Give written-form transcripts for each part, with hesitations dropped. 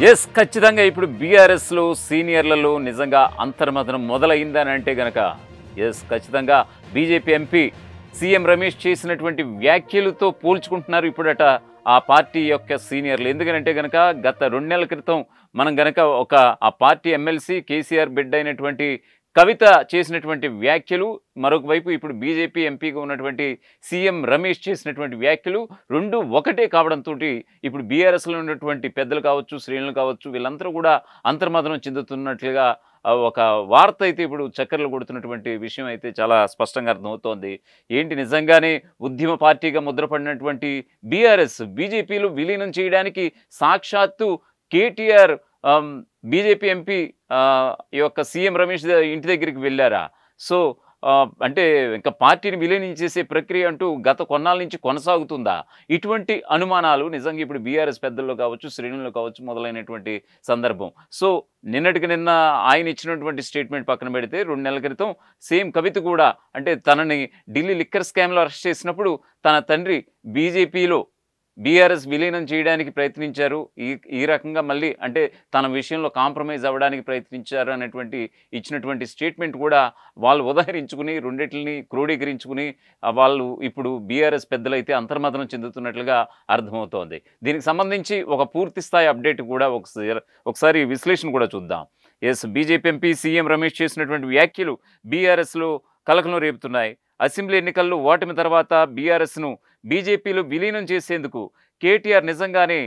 Yes ఖచ్చితంగా ఇప్పుడు బీఆర్ఎస్లో సీనియర్లలో నిజంగా అంతర్మథనం మొదలైందని అంటే గనక ఎస్ ఖచ్చితంగా బీజేపీ ఎంపీ సీఎం రమేష్ చేసినటువంటి వ్యాఖ్యలతో పోల్చుకుంటున్నారు ఇప్పుడట ఆ పార్టీ యొక్క సీనియర్లు. ఎందుకంటే గనక గత 2 నెలల క్రితం మనం గనక ఆ పార్టీ ఎమ్మెల్సీ కేసీఆర్ బిడ్డ అయినటువంటి కవిత చేసినటువంటి వ్యాఖ్యలు, మరొక వైపు ఇప్పుడు బీజేపీ ఎంపీగా ఉన్నటువంటి సీఎం రమేష్ చేసినటువంటి వ్యాఖ్యలు రెండు ఒకటే కావడంతో ఇప్పుడు బీఆర్ఎస్లో ఉన్నటువంటి పెద్దలు కావచ్చు, శ్రేణులు కావచ్చు, వీళ్ళందరూ కూడా అంతర్మథనం చెందుతున్నట్లుగా ఒక వార్త అయితే ఇప్పుడు చక్కర్లు కొడుతున్నటువంటి విషయం అయితే చాలా స్పష్టంగా అర్థమవుతోంది. ఏంటి నిజంగానే ఉద్యమ పార్టీగా ముద్రపడినటువంటి బీఆర్ఎస్ బీజేపీలో విలీనం చేయడానికి సాక్షాత్తు కేటీఆర్ బీజేపీ ఎంపీ ఈ యొక్క సీఎం రమేష్ ఇంటి దగ్గరికి వెళ్ళారా? సో అంటే ఇంకా పార్టీని విలీనం చేసే ప్రక్రియ అంటూ గత కొన్నాళ్ళ నుంచి కొనసాగుతుందా? ఇటువంటి అనుమానాలు నిజంగా ఇప్పుడు బీఆర్ఎస్ పెద్దల్లో కావచ్చు, శ్రేణుల్లో కావచ్చు మొదలైనటువంటి సందర్భం. సో నిన్నటికి నిన్న ఆయన ఇచ్చినటువంటి స్టేట్మెంట్ పక్కన పెడితే 2 నెలల క్రితం సేమ్ కవిత కూడా అంటే తనని ఢిల్లీ లిక్కర్ స్కామ్లో అరెస్ట్ చేసినప్పుడు తన తండ్రి బీజేపీలో బీఆర్ఎస్ విలీనం చేయడానికి ప్రయత్నించారు, ఈ రకంగా మళ్ళీ అంటే తన విషయంలో కాంప్రమైజ్ అవ్వడానికి ప్రయత్నించారు అనేటువంటి ఇచ్చినటువంటి స్టేట్మెంట్ కూడా వాళ్ళు ఉదహరించుకుని రెండిటిని క్రోడీకరించుకుని వాళ్ళు ఇప్పుడు బీఆర్ఎస్ పెద్దలైతే అంతర్మథనం చెందుతున్నట్లుగా అర్థమవుతోంది. దీనికి సంబంధించి ఒక పూర్తి స్థాయి అప్డేట్ కూడా ఒకసారి విశ్లేషణ కూడా చూద్దాం. ఎస్ బీజేపీ ఎంపీ సీఎం రమేష్ చేసినటువంటి వ్యాఖ్యలు బీఆర్ఎస్లో కలకలం రేపుతున్నాయి. అసెంబ్లీ ఎన్నికల్లో ఓటమి తర్వాత బీఆర్ఎస్ను బీజేపీలో విలీనం చేసేందుకు కేటీఆర్ నిజంగానే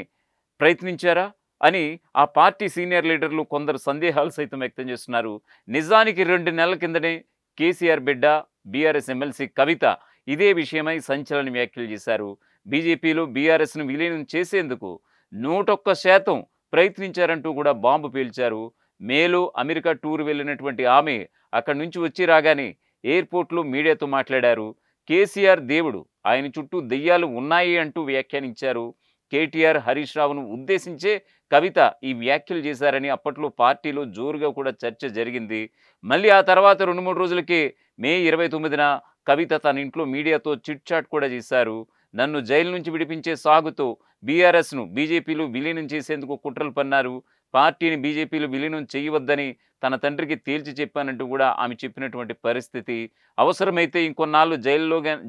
ప్రయత్నించారా అని ఆ పార్టీ సీనియర్ లీడర్లు కొందరు సందేహాలు సైతం వ్యక్తం చేస్తున్నారు. నిజానికి 2 నెలల కిందనే కేసీఆర్ బిడ్డ బీఆర్ఎస్ ఎమ్మెల్సీ కవిత ఇదే విషయమై సంచలన వ్యాఖ్యలు చేశారు. బీజేపీలో బీఆర్ఎస్ను విలీనం చేసేందుకు 101% ప్రయత్నించారంటూ కూడా బాంబు పేల్చారు. మేలో అమెరికా టూర్ వెళ్ళినటువంటి ఆమె అక్కడి నుంచి వచ్చి రాగానే ఎయిర్పోర్ట్లో మీడియాతో మాట్లాడారు. కేసీఆర్ దేవుడు, ఆయన చుట్టూ దెయ్యాలు ఉన్నాయి అంటూ వ్యాఖ్యానించారు. కేటీఆర్, హరీష్ రావును ఉద్దేశించే కవిత ఈ వ్యాఖ్యలు చేశారని అప్పట్లో పార్టీలో జోరుగా కూడా చర్చ జరిగింది. మళ్ళీ ఆ తర్వాత 2-3 రోజులకే మే 29న కవిత తన ఇంట్లో మీడియాతో చిట్ చాట్ కూడా చేశారు. నన్ను జైలు నుంచి విడిపించే సాగుతో బీఆర్ఎస్ను బీజేపీలో విలీనం చేసేందుకు కుట్రలు పన్నారు. పార్టీని బీజేపీలో విలీనం చేయవద్దని తన తండ్రికి తేల్చి చెప్పానంటూ కూడా ఆమె చెప్పినటువంటి పరిస్థితి. అవసరమైతే ఇంకొన్నాళ్ళు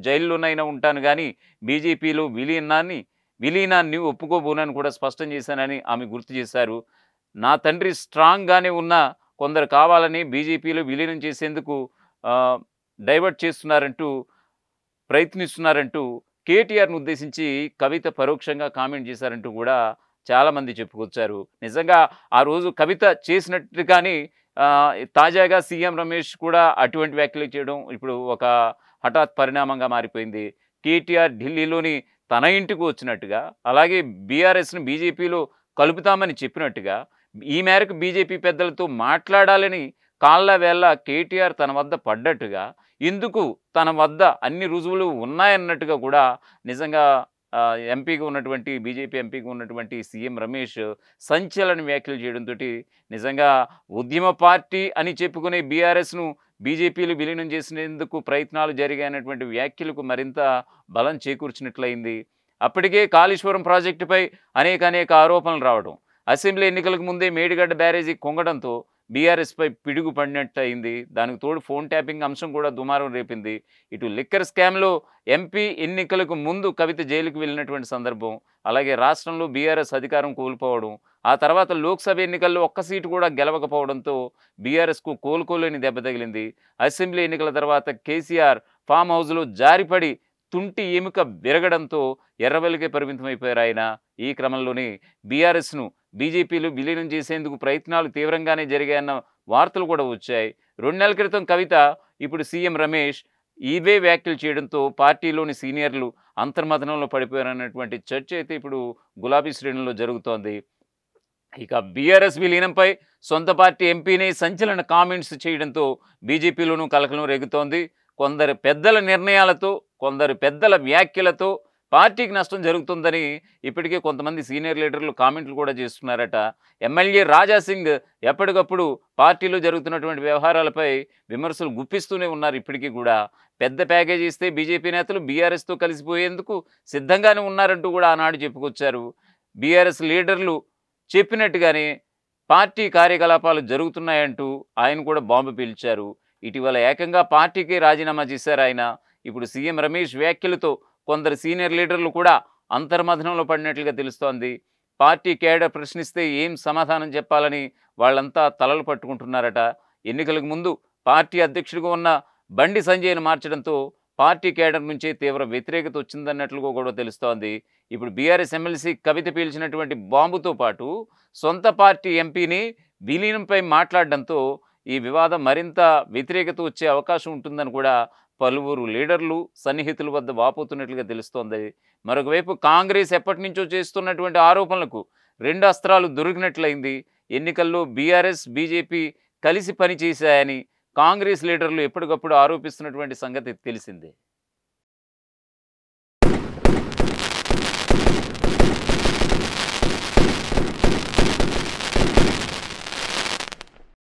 జైల్లోనైనా ఉంటాను కానీ బీజేపీలో విలీనాన్ని ఒప్పుకోబోనని కూడా స్పష్టం చేశానని ఆమె గుర్తు చేశారు. నా తండ్రి స్ట్రాంగ్గానే ఉన్న కొందరు కావాలని బీజేపీలో విలీనం చేసేందుకు డైవర్ట్ ప్రయత్నిస్తున్నారంటూ కేటీఆర్ను ఉద్దేశించి కవిత పరోక్షంగా కామెంట్ చేశారంటూ కూడా చాలామంది చెప్పుకొచ్చారు. నిజంగా ఆ రోజు కవిత చేసినట్టుగానే తాజాగా సీఎం రమేష్ కూడా అటువంటి వ్యాఖ్యలు చేయడం ఇప్పుడు ఒక హఠాత్ పరిణామంగా మారిపోయింది. కేటీఆర్ ఢిల్లీలోని తన ఇంటికి వచ్చినట్టుగా, అలాగే బీఆర్ఎస్ను బీజేపీలో కలుపుతామని చెప్పినట్టుగా, ఈ మేరకు బీజేపీ పెద్దలతో మాట్లాడాలని కాళ్ళ వేళ కేటీఆర్ తన వద్ద పడ్డట్టుగా, ఇందుకు తన వద్ద అన్ని రుజువులు ఉన్నాయన్నట్టుగా కూడా నిజంగా బీజేపీ ఎంపీగా ఉన్నటువంటి సీఎం రమేష్ సంచలన వ్యాఖ్యలు చేయడంతో నిజంగా ఉద్యమ పార్టీ అని చెప్పుకునే బీఆర్ఎస్ను బీజేపీలు విలీనం చేసేందుకు ప్రయత్నాలు జరిగాయన్నటువంటి వ్యాఖ్యలకు మరింత బలం చేకూర్చినట్లయింది. అప్పటికే కాళేశ్వరం ప్రాజెక్టుపై అనేక ఆరోపణలు రావడం, అసెంబ్లీ ఎన్నికలకు ముందే మేడిగడ్డ బ్యారేజీ కుంగడంతో బీఆర్ఎస్పై పిడుగు పడినట్టు అయింది. దానికి తోడు ఫోన్ ట్యాపింగ్ అంశం కూడా దుమారం రేపింది. ఇటు లిక్కర్ స్కామ్లో ఎంపీ ఎన్నికలకు ముందు కవిత జైలుకు వెళ్ళినటువంటి సందర్భం, అలాగే రాష్ట్రంలో బీఆర్ఎస్ అధికారం కోల్పోవడం, ఆ తర్వాత లోక్సభ ఎన్నికల్లో ఒక్క సీటు కూడా గెలవకపోవడంతో బీఆర్ఎస్కు కోలుకోలేని దెబ్బ తగిలింది. అసెంబ్లీ ఎన్నికల తర్వాత కేసీఆర్ ఫామ్ హౌస్లో జారిపడి తుంటి ఎముక విరగడంతో ఎర్రవెల్లికే పరిమితమైపోయారు ఆయన. ఈ క్రమంలోనే బీఆర్ఎస్ను బీజేపీలో విలీనం చేసేందుకు ప్రయత్నాలు తీవ్రంగానే జరిగాయన్న వార్తలు కూడా వచ్చాయి. 2 నెలల క్రితం కవిత, ఇప్పుడు సీఎం రమేష్ ఇవే వ్యాఖ్యలు చేయడంతో పార్టీలోని సీనియర్లు అంతర్మథనంలో పడిపోయారన్నటువంటి చర్చ అయితే ఇప్పుడు గులాబీ శ్రేణుల్లో జరుగుతోంది. ఇక బీఆర్ఎస్ విలీనంపై సొంత పార్టీ ఎంపీనే సంచలన కామెంట్స్ చేయడంతో బీజేపీలోనూ కలకలం రేగుతోంది. కొందరు పెద్దల నిర్ణయాలతో, కొందరు పెద్దల వ్యాఖ్యలతో పార్టీకి నష్టం జరుగుతుందని ఇప్పటికే కొంతమంది సీనియర్ లీడర్లు కామెంట్లు కూడా చేస్తున్నారట. ఎమ్మెల్యే రాజాసింగ్ ఎప్పటికప్పుడు పార్టీలో జరుగుతున్నటువంటి వ్యవహారాలపై విమర్శలు గుప్పిస్తూనే ఉన్నారు. ఇప్పటికీ కూడా పెద్ద ప్యాకేజీ ఇస్తే బీజేపీ నేతలు బీఆర్ఎస్తో కలిసిపోయేందుకు సిద్ధంగానే ఉన్నారంటూ కూడా ఆనాడు చెప్పుకొచ్చారు. బీఆర్ఎస్ లీడర్లు చెప్పినట్టుగానే పార్టీ కార్యకలాపాలు జరుగుతున్నాయంటూ ఆయన కూడా బాంబు పీల్చారు. ఇటీవల ఏకంగా పార్టీకి రాజీనామా చేశారు ఆయన. ఇప్పుడు సీఎం రమేష్ వ్యాఖ్యలతో కొందరు సీనియర్ లీడర్లు కూడా అంతర్మథనంలో పడినట్లుగా తెలుస్తోంది. పార్టీ కేడర్ ప్రశ్నిస్తే ఏం సమాధానం చెప్పాలని వాళ్ళంతా తలలు పట్టుకుంటున్నారట. ఎన్నికలకు ముందు పార్టీ అధ్యక్షుడిగా ఉన్న బండి సంజయ్‌ని మార్చడంతో పార్టీ కేడర్ నుంచే తీవ్ర వ్యతిరేకత వచ్చిందన్నట్లుగా కూడా తెలుస్తోంది. ఇప్పుడు బీఆర్ఎస్ ఎమ్మెల్సీ కవిత పీల్చినటువంటి బాంబుతో పాటు సొంత పార్టీ ఎంపీని విలీనంపై మాట్లాడడంతో ఈ వివాదం మరింత వ్యతిరేకత వచ్చే అవకాశం ఉంటుందని కూడా పలువురు లీడర్లు సన్నిహితుల వద్ద వాపోతున్నట్లుగా తెలుస్తోంది. మరొకవైపు కాంగ్రెస్ ఎప్పటినుంచో చేస్తున్నటువంటి ఆరోపణలకు రెండు అస్త్రాలు దొరికినట్లయింది. ఎన్నికల్లో బీఆర్ఎస్, బీజేపీ కలిసి పనిచేశాయని కాంగ్రెస్ లీడర్లు ఎప్పటికప్పుడు ఆరోపిస్తున్నటువంటి సంగతి తెలిసిందే.